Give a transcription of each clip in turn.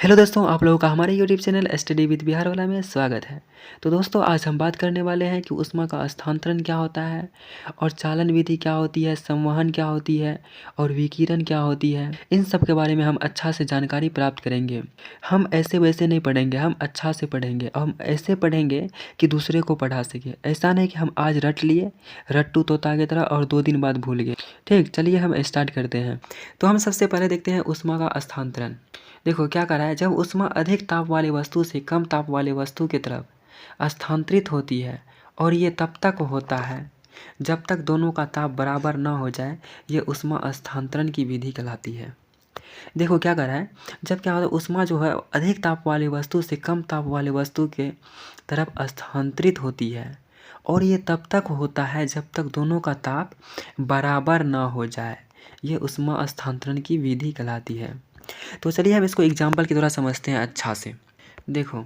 Hello दोस्तों, आप लोगों का हमारे YouTube channel study with Bihar वाला में स्वागत है। तो दोस्तों, आज हम बात करने वाले हैं कि ऊष्मा का स्थानांतरण क्या होता है और चालन विधि क्या होती है, संवहन क्या होती है और विकिरण क्या होती है। इन सब के बारे में हम अच्छा से जानकारी प्राप्त करेंगे। हम ऐसे वैसे नहीं पढ़ेंगे, हम अच्छा से पढ़ेंगे और हम ऐसे पढ़ेंगे कि दूसरे को पढ़ा सके। ऐसा नहीं कि हम आज रट लिए, रट्टू तोता की तरह, और 2 दिन बाद भूल गए। ठीक, चलिए हम स्टार्ट करते हैं। तो हम सबसे पहले देखते हैं ऊष्मा का स्थानांतरण। देखो क्या कर रहा है, जब ऊष्मा अधिक ताप वाली वस्तु से कम ताप वाली वस्तु की तरफ स्थानांतरित होती है, और ये तब तक होता है जब तक दोनों का ताप बराबर न हो जाए, ये ऊष्मा स्थानांतरण की विधि कहलाती है। देखो क्या कर रहा है, जब क्या होता है, ऊष्मा जो है अधिक ताप वाली वस्तु से कम ताप वाली वस्तु के तरफ स्थानांतरित होती है, और ये तब तक होता है जब तक दोनों का ताप बराबर न हो जाए, ये ऊष्मा स्थानांतरण की विधि कहलाती है। तो चलिए हम इसको एग्जाम्पल की तरह समझते हैं अच्छा से। देखो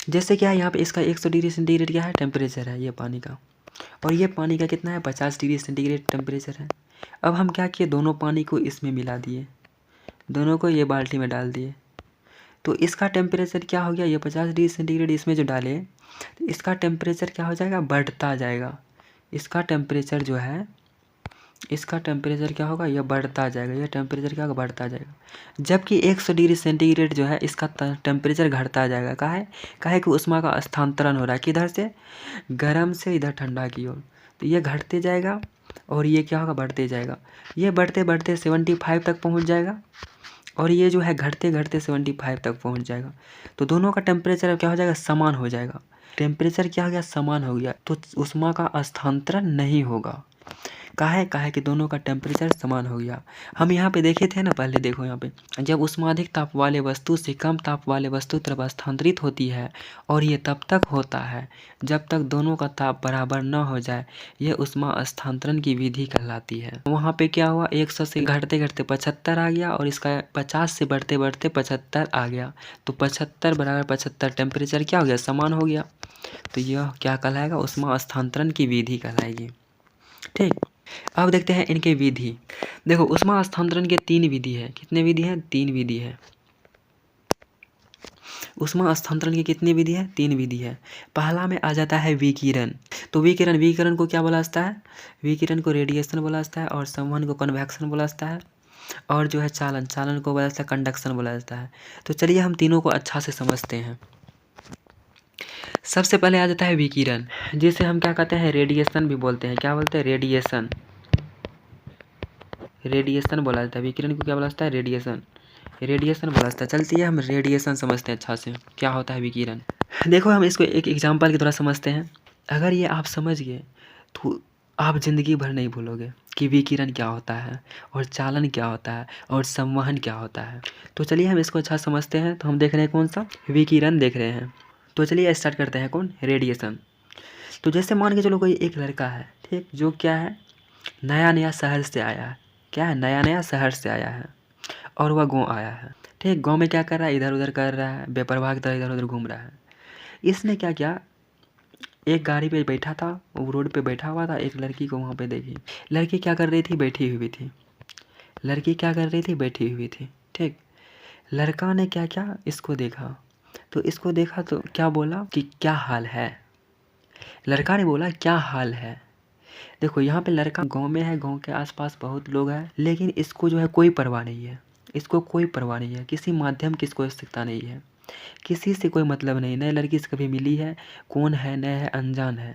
जैसे क्या है, यहाँ पे इसका 100 डिग्री सेंटीग्रेड क्या है, टेम्परेचर है ये पानी का, और ये पानी का कितना है, 50 डिग्री सेंटीग्रेड टेम्परेचर है। अब हम क्या किए, दोनों पानी को इसमें मिला दिए, दोनों को ये बाल्टी में डाल दिए। तो इसका टेम्परेचर क्या हो गया, ये 50 डिग्री सेंटीग्रेड इसमें जो डाले, तो इसका टेम्परेचर क्या हो जाएगा, बढ़ता जाएगा। इसका टेम्परेचर जो है, इसका टेम्परेचर क्या होगा, यह बढ़ता जाएगा, यह टेम्परेचर क्या होगा, बढ़ता जाएगा। जबकि 100 डिग्री सेंटीग्रेड जो है, इसका टेम्परेचर घटता जाएगा। काहे कि ऊष्मा का स्थानांतरण हो रहा है, किधर से, गर्म से इधर ठंडा की ओर। तो ये घटते जाएगा और ये क्या होगा, बढ़ते जाएगा। ये बढ़ते बढ़ते 75 तक पहुँच जाएगा, और ये जो है घटते घटते 75 तक पहुँच जाएगा। तो दोनों का टेम्परेचर क्या हो जाएगा, समान हो जाएगा। टेम्परेचर क्या हो गया, समान हो गया, तो ऊष्मा का स्थानांतरण नहीं होगा। काहे कि दोनों का टेम्परेचर समान हो गया। हम यहाँ पे देखे थे ना पहले, देखो यहाँ पे, जब ऊष्मा अधिक ताप वाले वस्तु से कम ताप वाले वस्तु तरफ स्थानांतरित होती है, और ये तब तक होता है जब तक दोनों का ताप बराबर न हो जाए, ये ऊष्मा स्थानांतरण की विधि कहलाती है। वहाँ पे क्या हुआ, 100 से घटते घटते 75 आ गया, और इसका 50 से बढ़ते बढ़ते 75 आ गया। तो 75 बराबर 75 टेम्परेचर क्या हो गया, समान हो गया। तो यह क्या कहलाएगा, ऊष्मा स्थानांतरण की विधि कहलाएगी। ठीक, अब देखते हैं इनके विधि। देखो ऊष्मा स्थानांतरण के 3 विधि है। कितने विधि हैं, 3 विधि है। ऊष्मा स्थानांतरण की कितनी विधि है, 3 विधि है। पहला में आ जाता है विकिरण। तो विकिरण को क्या बोला जाता है, विकिरण को रेडिएशन बोला जाता है, और संवहन को कन्वेक्शन बोला जाता है, और जो है चालन को बोला जाता है कंडक्शन बोला जाता है। तो चलिए हम तीनों को अच्छा से समझते हैं। सबसे पहले आ जाता है विकिरण, जिसे हम क्या कहते हैं, रेडिएशन भी बोलते हैं। क्या बोलते हैं, रेडिएशन बोला जाता है। विकिरण को क्या बोला जाता है, रेडिएशन बोला जाता है। चलती है हम रेडिएशन समझते हैं अच्छा से, क्या होता है विकिरण। देखो हम इसको एक एग्जांपल की तरह समझते हैं। अगर ये आप समझ गए तो आप ज़िंदगी भर नहीं भूलोगे कि विकिरण क्या होता है, और चालन क्या होता है, और संवहन क्या होता है। तो चलिए हम इसको अच्छा समझते हैं। तो हम देख रहे हैं कौन सा, विकिरण देख रहे हैं। तो चलिए स्टार्ट करते हैं, कौन, रेडिएशन। तो जैसे मान के चलो कोई एक लड़का है, ठीक, जो क्या है, नया नया शहर से आया है। क्या है, नया नया शहर से आया है, और वह गाँव आया है। ठीक, गाँव में क्या कर रहा है, इधर उधर कर रहा है, बेपरवाह की तरह इधर उधर घूम रहा है। इसने क्या किया, एक गाड़ी पे बैठा था, वो रोड पे बैठा हुआ था, एक लड़की को वहाँ पे देखी। लड़की क्या कर रही थी, बैठी हुई थी। लड़की क्या कर रही थी, बैठी हुई थी। ठीक, लड़का ने क्या किया, इसको देखा। तो इसको देखा तो क्या बोला कि क्या हाल है। लड़का ने बोला क्या हाल है। देखो यहाँ पे लड़का गांव में है, गांव के आसपास बहुत लोग हैं, लेकिन इसको जो है कोई परवाह नहीं है। इसको कोई परवाह नहीं है, किसी माध्यम की इसको आवश्यकता नहीं है, किसी से कोई मतलब नहीं। नए लड़की से कभी मिली है, कौन है, नए है, अनजान है,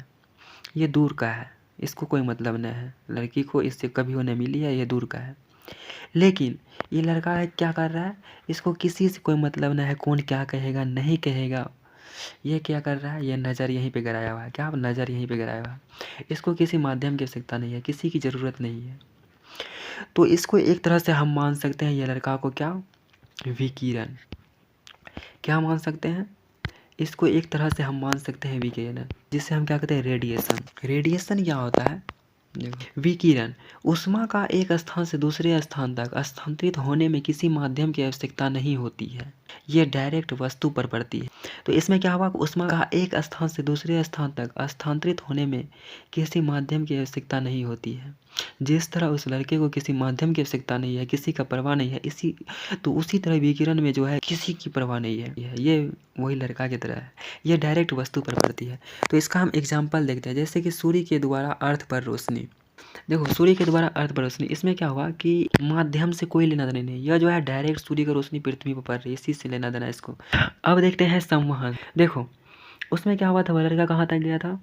ये दूर का है, इसको कोई मतलब नहीं है। लड़की को इससे कभी वो नहीं मिली है, ये दूर का है। लेकिन ये लड़का है, क्या कर रहा है, इसको किसी से कोई मतलब नहीं है, कौन क्या कहेगा नहीं कहेगा। ये क्या कर रहा है, ये नज़र यहीं पे गड़ाया हुआ है। क्या, नज़र यहीं पे गड़ाया हुआ है। इसको किसी माध्यम की आवश्यकता नहीं है, किसी की ज़रूरत नहीं है। तो इसको एक तरह से हम मान सकते हैं, ये लड़का को क्या, विकिरण, क्या मान सकते हैं, इसको एक तरह से हम मान सकते हैं विकिरण, जिसे हम क्या कहते हैं, रेडिएशन। रेडिएशन क्या होता है, विकिरण ऊष्मा का एक स्थान से दूसरे स्थान तक स्थानांतरित होने में किसी माध्यम की आवश्यकता नहीं होती है। ये डायरेक्ट वस्तु पर पड़ती है। तो इसमें क्या हुआ, ऊष्मा का एक स्थान से दूसरे स्थान तक स्थानांतरित होने में किसी माध्यम की आवश्यकता नहीं होती है। जिस तरह उस लड़के को किसी माध्यम की आवश्यकता नहीं है, किसी का परवाह नहीं है, उसी तरह विकिरण में जो है किसी की परवाह नहीं है। ये वही लड़का की तरह है, ये डायरेक्ट वस्तु पर पड़ती है। तो इसका हम एग्जाम्पल देखते हैं, जैसे कि सूर्य के द्वारा अर्थ पर रोशनी। देखो, सूर्य के द्वारा अर्थ पर रोशनी, इसमें क्या हुआ कि माध्यम से कोई लेना देना नहीं, यह जो है डायरेक्ट सूर्य की रोशनी पृथ्वी पर पड़ रही है, इसी से लेना देना इसको। अब देखते हैं संवहन। देखो, उसमें क्या हुआ था, वह लड़का कहाँ तक गया था,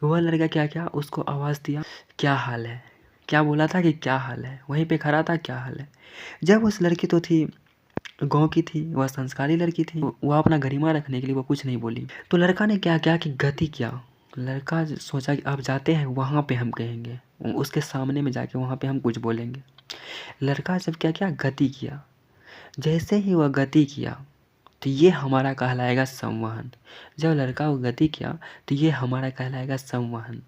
वह लड़का क्या क्या उसको आवाज़ दिया, क्या हाल है, क्या बोला था कि क्या हाल है, वहीं पे खड़ा था, क्या हाल है। जब उस लड़की तो थी गाँव की थी, वह संस्कारी लड़की थी, वह अपना गरिमा रखने के लिए वह कुछ नहीं बोली। तो लड़का ने क्या किया कि गति किया। लड़का सोचा कि अब जाते हैं वहाँ पे हम कहेंगे, उसके सामने में जाके वहाँ पे हम कुछ बोलेंगे। लड़का जब क्या किया, गति किया। जैसे ही वह गति किया तो ये हमारा कहलाएगा संवहन। जब लड़का वो गति किया तो ये हमारा कहलाएगा संवहन।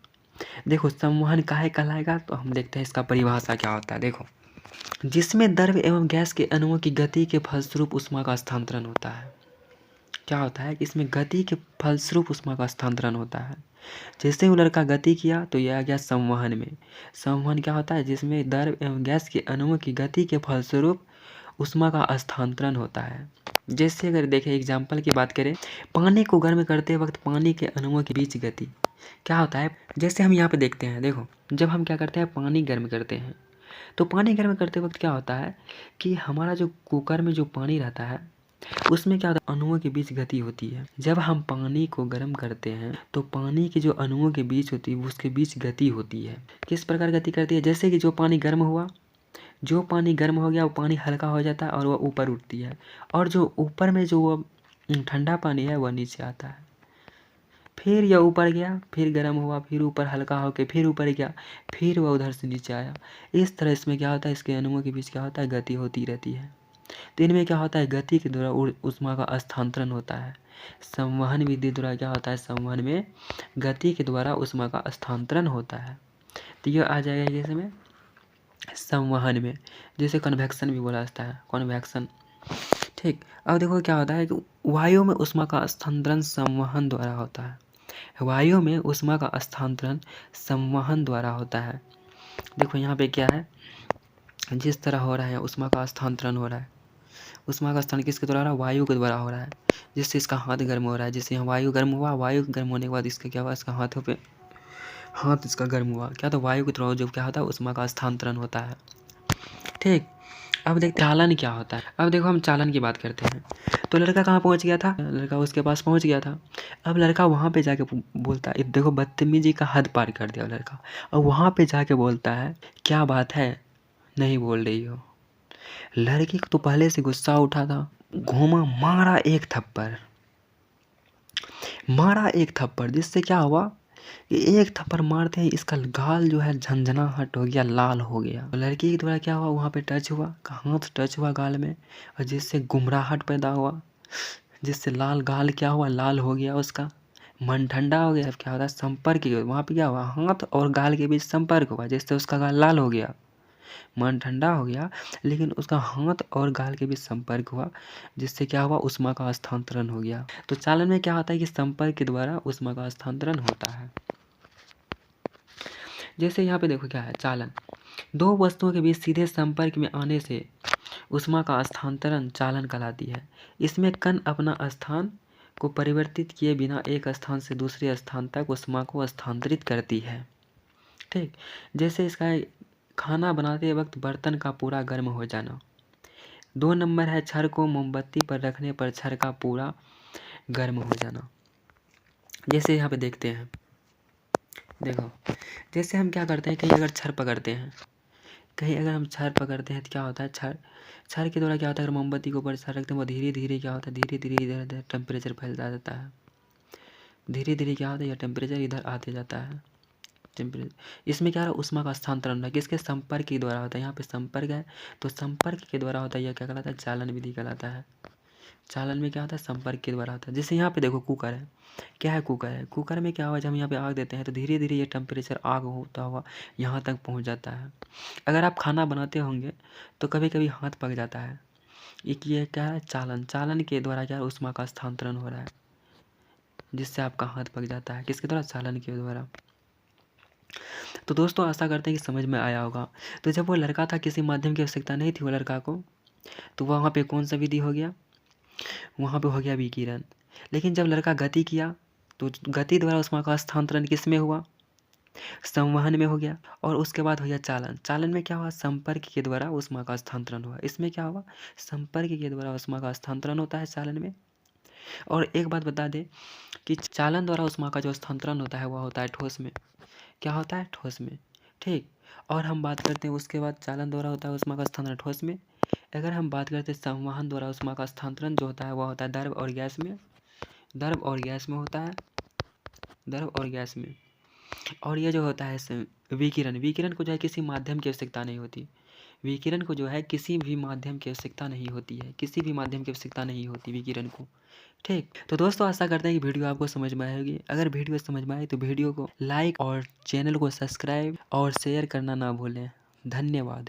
देखो, संवहन काहे कहलाएगा, तो हम देखते हैं इसका परिभाषा क्या होता है। देखो, जिसमें द्रव एवं गैस के अणुओं की गति के फलस्वरूप ऊष्मा का स्थानांतरण होता है। क्या होता है कि इसमें गति के फलस्वरूप ऊष्मा का स्थानांतरण होता है। जैसे वो लड़का गति किया तो यह आ गया संवहन में। संवहन क्या होता है, जिसमें द्रव एवं गैस के अणुओं की गति के फलस्वरूप ऊष्मा का स्थानांतरण होता है। जैसे अगर देखें एग्जाम्पल की बात करें, पानी को गर्म करते वक्त पानी के अणुओं के बीच गति क्या होता है। जैसे हम यहाँ पे देखते हैं, देखो, जब हम क्या करते हैं, पानी गर्म करते हैं, तो पानी गर्म करते वक्त क्या होता है कि हमारा जो कुकर में जो पानी रहता है उसमें क्या होता है, अणुओं के बीच गति होती है। जब हम पानी को गर्म करते हैं तो पानी के जो अणुओं के बीच होती है उसके बीच गति होती है। किस प्रकार गति करती है, जैसे कि जो पानी गर्म हुआ, जो पानी गर्म हो गया वो पानी हल्का हो जाता है और वह ऊपर उठती है, और जो ऊपर में जो वो ठंडा पानी है वह नीचे आता है। फिर यह ऊपर गया, फिर गर्म हुआ, फिर ऊपर हल्का होकर फिर ऊपर गया, फिर वह उधर से नीचे आया। इस तरह इसमें क्या होता है, इसके अणुओं के बीच क्या होता है, गति होती रहती है। तो इनमें क्या होता है, गति के द्वारा ऊष्मा का स्थानांतरण होता है। संवहन विधि द्वारा क्या होता है, संवहन में गति के द्वारा ऊष्मा का स्थानांतरण होता है। तो यह आ जाएगा इसमें संवहन में, जैसे कन्वेक्शन भी बोला जाता है, कन्वेक्शन। ठीक, अब देखो क्या होता है कि वायु में ऊष्मा का स्थानांतरण संवहन द्वारा होता है। वायु में ऊष्मा का स्थानांतरण संवहन द्वारा होता है। देखो यहाँ पे क्या है, जिस तरह हो रहा है ऊष्मा का स्थानांतरण हो रहा है, ऊष्मा का स्थान किसके द्वारा, वायु के द्वारा हो रहा है। जिससे इसका हाथ गर्म हो रहा है, जिससे यहाँ वायु गर्म हुआ, वायु गर्म होने के बाद इसका क्या हुआ, इसका हाथों पे हाथ इसका गर्म हुआ, क्या तो वायु के द्वारा जो क्या होता है, ऊष्मा का स्थानांतरण होता है। ठीक, अब देखते हैं चालन क्या होता है। अब देखो हम चालन की बात करते हैं। तो लड़का कहाँ पहुँच गया था, लड़का उसके पास पहुँच गया था। अब लड़का वहाँ पे जाके बोलता है, देखो बदतमीजी का हद पार कर दिया लड़का, और वहाँ पे जाके बोलता है, क्या बात है नहीं बोल रही हो। लड़की को तो पहले से गुस्सा उठा था, घूमा, मारा एक थप्पड़, जिससे क्या हुआ कि एक थप्पड़ मारते ही इसका गाल जो है झंझनाहट हो गया, लाल हो गया। लड़की के द्वारा क्या हुआ, वहाँ पे टच हुआ, हाथ टच हुआ गाल में, और जिससे गुमराहट पैदा हुआ, जिससे लाल गाल क्या हुआ, लाल हो गया, उसका मन ठंडा हो गया। अब क्या होता है, संपर्क, वहाँ पे क्या हुआ, हाथ और गाल के बीच संपर्क हुआ, जिससे उसका गाल लाल हो गया, मन ठंडा हो गया, लेकिन उसका हाथ और गाल के बीच संपर्क हुआ, जिससे क्या हुआ, ऊष्मा का स्थानांतरण हो गया। तो चालन में क्या होता है कि संपर्क के द्वारा ऊष्मा का स्थानांतरण होता है। जैसे यहाँ पे देखो क्या है, चालन, दो वस्तुओं के बीच सीधे संपर्क में आने से ऊष्मा का स्थानांतरण चालन कहलाती है। इसमें कण अपना स्थान को परिवर्तित किए बिना एक स्थान से दूसरे स्थान तक ऊष्मा को स्थानांतरित करती है। ठीक, जैसे इसका खाना बनाते वक्त बर्तन का पूरा गर्म हो जाना। 2 नंबर है, छड़ को मोमबत्ती पर रखने पर छड़ का पूरा गर्म हो जाना। जैसे यहाँ पे देखते हैं, देखो, जैसे हम क्या करते हैं, कहीं अगर छड़ पकड़ते हैं, तो क्या होता है, छड़ के द्वारा क्या होता है, अगर मोमबत्ती के ऊपर छड़ रखते हैं वो धीरे धीरे क्या होता है, धीरे धीरे इधर टेम्परेचर फैलता जाता है, धीरे धीरे क्या होता है, यह टेम्परेचर इधर आते जाता है। टेम्परेचर इसमें क्या है, ऊष्मा का स्थानांतरण है, किसके संपर्क के द्वारा होता है। यहाँ पे संपर्क है तो संपर्क के द्वारा होता है, यह क्या कहलाता है, चालन विधि कहलाता है। चालन में क्या होता है, संपर्क के द्वारा होता है। जैसे यहाँ पे देखो कुकर है, क्या है, कुकर में क्या हुआ, जब हम यहाँ पे आग देते हैं तो धीरे धीरे ये टेम्परेचर आग होता हुआ यहाँ तक पहुँच जाता है। अगर आप खाना बनाते होंगे तो कभी कभी हाथ पक जाता है, एक ये क्या है, चालन। चालन के द्वारा क्या है, ऊष्मा का स्थानांतरण हो रहा है, जिससे आपका हाथ पक जाता है। किसके द्वारा? चालन के द्वारा। तो दोस्तों आशा करते हैं कि समझ में आया होगा। तो जब वो लड़का था, किसी माध्यम की आवश्यकता नहीं थी वो लड़का को, तो वहाँ पे कौन सा विधि हो गया? वहाँ पे हो गया विकिरण। लेकिन जब लड़का गति किया, तो गति द्वारा ऊष्मा का स्थानांतरण किस में हुआ? संवहन में हो गया। और उसके बाद हो गया चालन। चालन में क्या हुआ? संपर्क के द्वारा ऊष्मा का स्थानांतरण हुआ। इसमें क्या हुआ? संपर्क के द्वारा ऊष्मा का स्थानांतरण होता है चालन में। और एक बात बता दें कि चालन द्वारा ऊष्मा का जो स्थानांतरण होता है वह होता है ठोस में। क्या होता है? ठोस में। ठीक। और हम बात करते हैं उसके बाद, चालन द्वारा होता है ऊष्मा का स्थानांतरण ठोस में। अगर हम बात करते हैं संवहन द्वारा ऊष्मा का स्थानांतरण जो होता है वह होता है द्रव और गैस में। द्रव और गैस में होता है, द्रव और गैस में। और ये जो होता है विकिरण, विकिरण को जो है किसी माध्यम की आवश्यकता नहीं होती। विकिरण को जो है किसी भी माध्यम की आवश्यकता नहीं होती है, किसी भी माध्यम की आवश्यकता नहीं होती विकिरण को। ठीक। तो दोस्तों आशा करते हैं कि वीडियो आपको समझ में आएगी। अगर वीडियो समझ में आए तो वीडियो को लाइक और चैनल को सब्सक्राइब और शेयर करना ना भूलें। धन्यवाद।